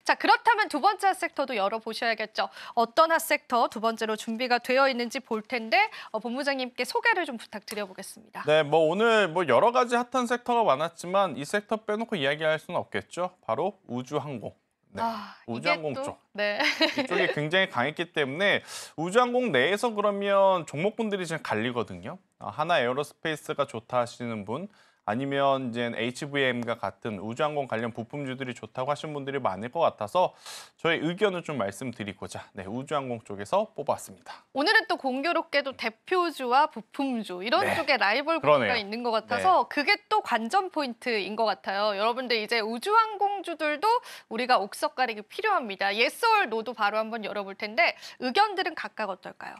자, 그렇다면 두 번째 핫섹터도 열어보셔야겠죠. 어떤 핫섹터 두 번째로 준비가 되어 있는지 볼 텐데 본부장님께 소개를 좀 부탁드려보겠습니다. 네, 오늘 여러 가지 핫한 섹터가 많았지만 이 섹터 빼놓고 이야기할 수는 없겠죠. 바로 우주항공. 네, 이게 우주항공 또 쪽. 네. 이쪽이 굉장히 강했기 때문에 우주항공 내에서 그러면 종목군들이 지금 갈리거든요. 하나 에어로스페이스가 좋다 하시는 분, 아니면 이제 HVM과 같은 우주항공 관련 부품주들이 좋다고 하시는 분들이 많을 것 같아서 저희 의견을 좀 말씀드리고자 우주항공 쪽에서 뽑았습니다. 오늘은 또 공교롭게도 대표주와 부품주 이런 네, 쪽에 라이벌 구도가 그러네요. 있는 것 같아서 그게 또 관전 포인트인 것 같아요. 여러분들 이제 우주항공주들도 우리가 옥석 가리기 필요합니다. yes or no도 바로 한번 열어볼 텐데 의견들은 각각 어떨까요?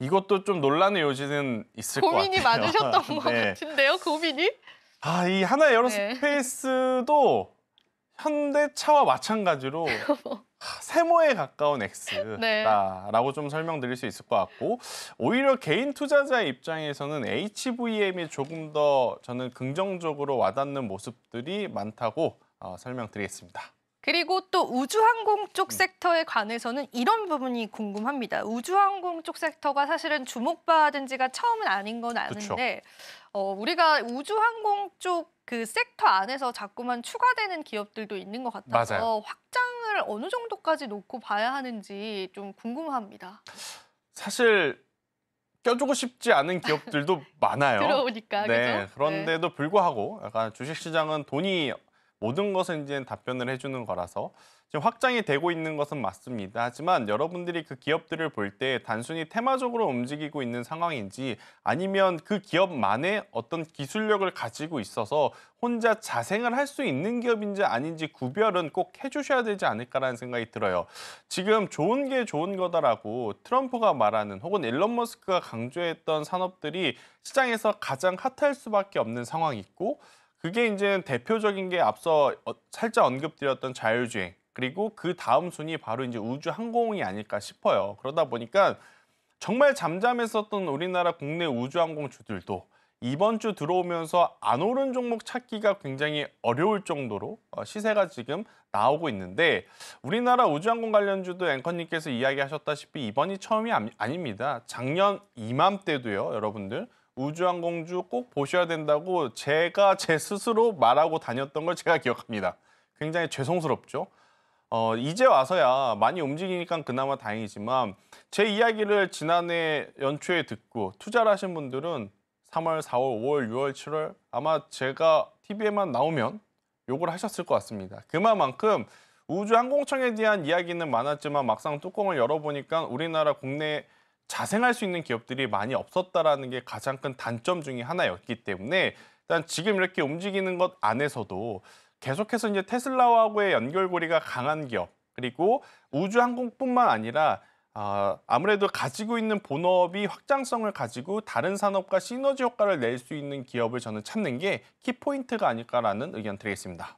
이것도 좀 논란의 요지는 있을 것 같아요. 고민이 많으셨던 것 네. 같은데요, 고민이? 이 하나 에어로스페이스도 현대차와 마찬가지로 세모에 가까운 X다라고 좀 설명드릴 수 있을 것 같고, 오히려 개인 투자자의 입장에서는 HVM이 조금 더 저는 긍정적으로 와닿는 모습들이 많다고 설명드리겠습니다. 그리고 또 우주항공 쪽 섹터에 관해서는 이런 부분이 궁금합니다. 우주항공 쪽 섹터가 사실은 주목받은 지가 처음은 아닌 건 아는데 우리가 우주항공 쪽 그 섹터 안에서 자꾸만 추가되는 기업들도 있는 것 같아서 맞아요. 확장을 어느 정도까지 놓고 봐야 하는지 좀 궁금합니다. 사실 껴주고 싶지 않은 기업들도 많아요. 들어오니까, 네, 그죠? 그런데도 불구하고 약간 주식시장은 돈이 모든 것을 이제 답변을 해주는 거라서 지금 확장이 되고 있는 것은 맞습니다. 하지만 여러분들이 그 기업들을 볼 때 단순히 테마적으로 움직이고 있는 상황인지, 아니면 그 기업만의 어떤 기술력을 가지고 있어서 혼자 자생을 할 수 있는 기업인지 아닌지 구별은 꼭 해주셔야 되지 않을까라는 생각이 들어요. 지금 좋은 게 좋은 거다라고 트럼프가 말하는, 혹은 일론 머스크가 강조했던 산업들이 시장에서 가장 핫할 수밖에 없는 상황이 있고, 그게 이제 대표적인 게 앞서 살짝 언급드렸던 자율주행, 그리고 그 다음 순위 바로 이제 우주항공이 아닐까 싶어요. 그러다 보니까 정말 잠잠했었던 우리나라 국내 우주항공주들도 이번 주 들어오면서 안 오른 종목 찾기가 굉장히 어려울 정도로 시세가 지금 나오고 있는데, 우리나라 우주항공 관련주도 앵커님께서 이야기하셨다시피 이번이 처음이 아닙니다. 작년 이맘때도요, 여러분들. 우주항공주 꼭 보셔야 된다고 제가 제 스스로 말하고 다녔던 걸 제가 기억합니다. 굉장히 죄송스럽죠. 이제 와서야 많이 움직이니까 그나마 다행이지만, 제 이야기를 지난해 연초에 듣고 투자를 하신 분들은 3월, 4월, 5월, 6월, 7월 아마 제가 TV에만 나오면 욕을 하셨을 것 같습니다. 그만큼 우주항공청에 대한 이야기는 많았지만 막상 뚜껑을 열어보니까 우리나라 국내 자생할 수 있는 기업들이 많이 없었다라는 게 가장 큰 단점 중에 하나였기 때문에, 일단 지금 이렇게 움직이는 것 안에서도 계속해서 이제 테슬라하고의 연결고리가 강한 기업, 그리고 우주항공뿐만 아니라 아무래도 가지고 있는 본업이 확장성을 가지고 다른 산업과 시너지 효과를 낼 수 있는 기업을 저는 찾는 게 키포인트가 아닐까라는 의견 드리겠습니다.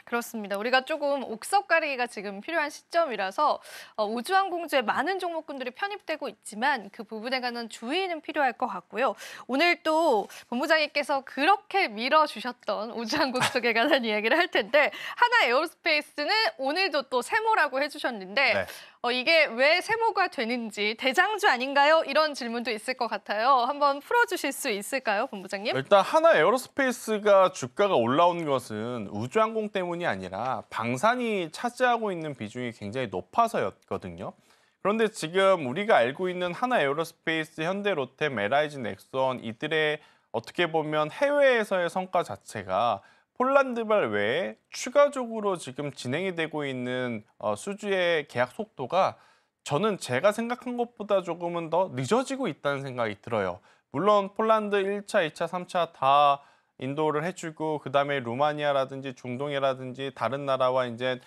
그렇습니다. 우리가 조금 옥석 가리기가 지금 필요한 시점이라서 우주항공주에 많은 종목군들이 편입되고 있지만 그 부분에 관한 주의는 필요할 것 같고요. 오늘 또 본부장님께서 그렇게 밀어주셨던 우주항공 쪽에 관한 이야기를 할 텐데, 하나 에어로스페이스는 오늘도 또 세모라고 해주셨는데 네. 이게 왜 세모가 되는지 대장주 아닌가요? 이런 질문도 있을 것 같아요. 한번 풀어주실 수 있을까요, 본부장님? 일단 하나 에어로스페이스가 주가가 올라온 것은 우주항공 때문이 아니라 방산이 차지하고 있는 비중이 굉장히 높아서였거든요. 그런데 지금 우리가 알고 있는 하나 에어로스페이스, 현대로템, LIG, 넥선, 이들의 어떻게 보면 해외에서의 성과 자체가 폴란드발 외에 추가적으로 지금 진행이 되고 있는 수주의 계약 속도가 저는 제가 생각한 것보다 조금은 더 늦어지고 있다는 생각이 들어요. 물론 폴란드 1차, 2차, 3차 다 인도를 해주고, 그다음에 루마니아라든지 중동이라든지 다른 나라와 이제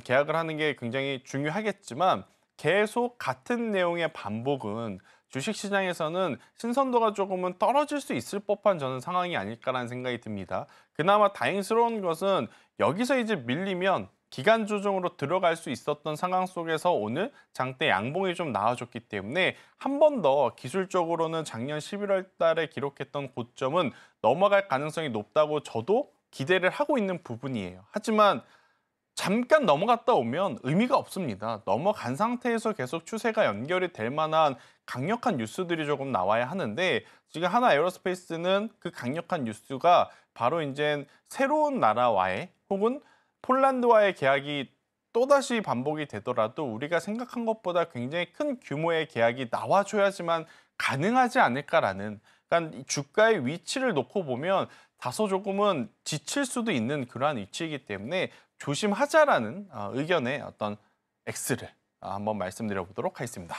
계약을 하는 게 굉장히 중요하겠지만, 계속 같은 내용의 반복은 주식시장에서는 신선도가 조금은 떨어질 수 있을 법한 저는 상황이 아닐까라는 생각이 듭니다. 그나마 다행스러운 것은 여기서 이제 밀리면 기간 조정으로 들어갈 수 있었던 상황 속에서 오늘 장대 양봉이 좀 나와줬기 때문에 한 번 더 기술적으로는 작년 11월 달에 기록했던 고점은 넘어갈 가능성이 높다고 저도 기대를 하고 있는 부분이에요. 하지만 잠깐 넘어갔다 오면 의미가 없습니다. 넘어간 상태에서 계속 추세가 연결이 될 만한 강력한 뉴스들이 조금 나와야 하는데 지금 하나 에어로스페이스는 그 강력한 뉴스가 바로 이제 새로운 나라와의 혹은 폴란드와의 계약이 또다시 반복이 되더라도 우리가 생각한 것보다 굉장히 큰 규모의 계약이 나와줘야지만 가능하지 않을까라는, 그러니까 이 주가의 위치를 놓고 보면 다소 조금은 지칠 수도 있는 그러한 위치이기 때문에 조심하자라는 의견의 어떤 X를 한번 말씀드려 보도록 하겠습니다.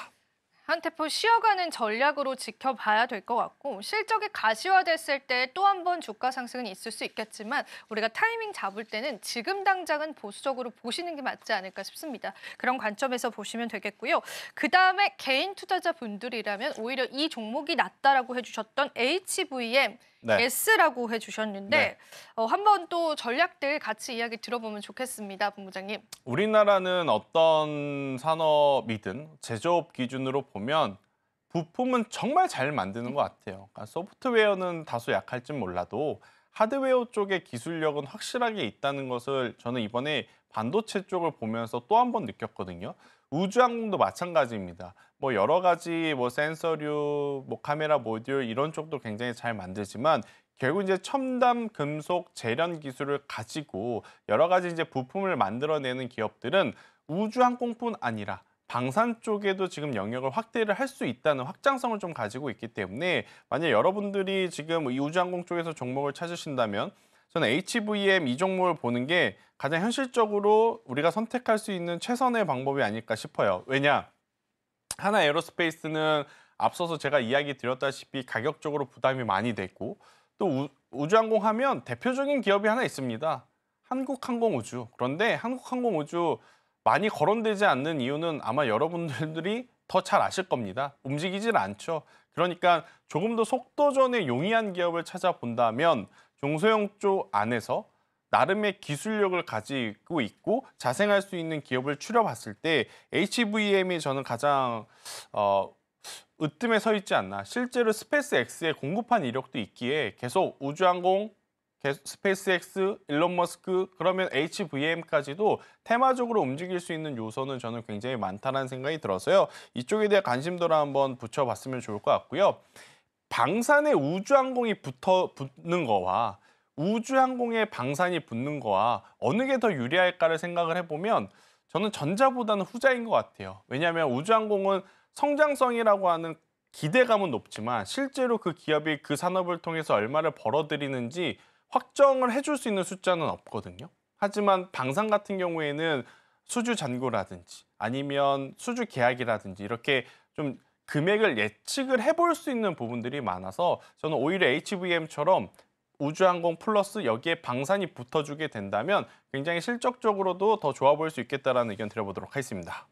한 테포 쉬어가는 전략으로 지켜봐야 될 것 같고 실적이 가시화됐을 때 또 한 번 주가 상승은 있을 수 있겠지만 우리가 타이밍 잡을 때는 지금 당장은 보수적으로 보시는 게 맞지 않을까 싶습니다. 그런 관점에서 보시면 되겠고요. 그다음에 개인 투자자분들이라면 오히려 이 종목이 낫다라고 해주셨던 HVM, 네. S라고 해주셨는데 네. 한번 또 전략들 같이 이야기 들어보면 좋겠습니다, 본부장님. 우리나라는 어떤 산업이든 제조업 기준으로 보면 부품은 정말 잘 만드는 것 같아요. 그러니까 소프트웨어는 다소 약할진 몰라도 하드웨어 쪽의 기술력은 확실하게 있다는 것을 저는 이번에 반도체 쪽을 보면서 또 한 번 느꼈거든요. 우주항공도 마찬가지입니다. 뭐 여러 가지 뭐 센서류, 뭐 카메라 모듈 이런 쪽도 굉장히 잘 만들지만 결국 이제 첨단 금속 재련 기술을 가지고 여러 가지 이제 부품을 만들어내는 기업들은 우주항공뿐 아니라 방산 쪽에도 지금 영역을 확대를 할 수 있다는 확장성을 좀 가지고 있기 때문에 만약 여러분들이 지금 이 우주항공 쪽에서 종목을 찾으신다면 저는 HVM 이 종목을 보는 게 가장 현실적으로 우리가 선택할 수 있는 최선의 방법이 아닐까 싶어요. 왜냐? 하나 에어로스페이스는 앞서서 제가 이야기 드렸다시피 가격적으로 부담이 많이 됐고 또 우주항공 하면 대표적인 기업이 하나 있습니다. 한국항공우주. 그런데 한국항공우주 많이 거론되지 않는 이유는 아마 여러분들이 더 잘 아실 겁니다. 움직이질 않죠. 그러니까 조금 더 속도전에 용이한 기업을 찾아본다면 중소형 쪽 안에서 나름의 기술력을 가지고 있고 자생할 수 있는 기업을 추려봤을 때 HVM이 저는 가장 으뜸에 서 있지 않나. 실제로 스페이스X에 공급한 이력도 있기에 계속 우주항공, 스페이스X, 일론 머스크 그러면 HVM까지도 테마적으로 움직일 수 있는 요소는 저는 굉장히 많다는 생각이 들어서요. 이쪽에 대해 관심도를 한번 붙여봤으면 좋을 것 같고요. 방산에 우주항공이 붙는 거와 우주항공에 방산이 붙는 거와 어느 게 더 유리할까를 생각을 해보면 저는 전자보다는 후자인 것 같아요. 왜냐하면 우주항공은 성장성이라고 하는 기대감은 높지만 실제로 그 기업이 그 산업을 통해서 얼마를 벌어들이는지 확정을 해줄 수 있는 숫자는 없거든요. 하지만 방산 같은 경우에는 수주 잔고라든지 아니면 수주 계약이라든지 이렇게 좀 금액을 예측을 해볼 수 있는 부분들이 많아서 저는 오히려 HVM처럼 우주항공 플러스 여기에 방산이 붙어주게 된다면 굉장히 실적적으로도 더 좋아 보일 수 있겠다라는 의견 드려보도록 하겠습니다.